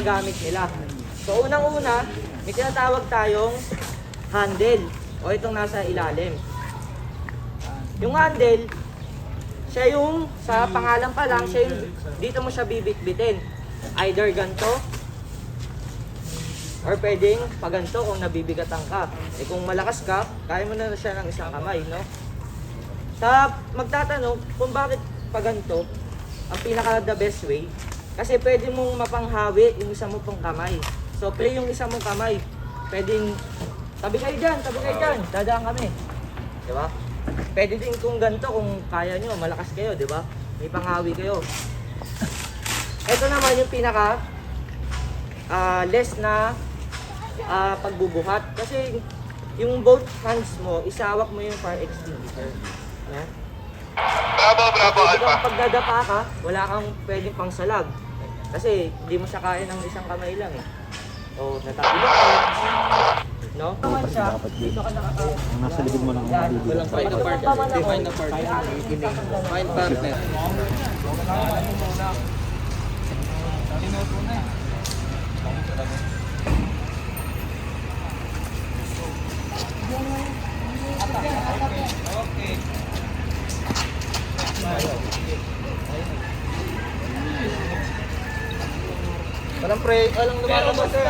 ginagamit nila. So unang-una, may tinatawag tayong handle o itong nasa ilalim. Yung handle, siya yung sa pangalan pa lang, siya yung dito mo siya bibit-bitin. Either ganito or pwedeng paganto kung nabibigatan ka. Eh kung malakas ka, kaya mo na siya ng isang kamay, no? Sa magtatanong kung bakit paganto, ang pinaka the best way, kasi pwede mong mapanghawi yung isa mo pong kamay. So play yung isa mong kamay. Pwedeng, tabi kayo dyan, dadaan kami. Di ba? Pwede din kung ganito, kung kaya nyo, malakas kayo, di ba? May panghawi kayo. Ito naman yung pinaka less na pagbubuhat. Kasi yung both hands mo, isawak mo yung fire extinguisher. Yan. Bravo, Alpha. Pag dadapa ka, wala kang pwedeng pangsalag. Kasi hindi mo siya kaya ng isang kamay lang eh. So, natapilok ka. No? Naman siya, dito ka nakakawin. Nasa likod mo lang. Walang find a partner. Define a partner. Find partner. Walang pre, walang lumalabas sir.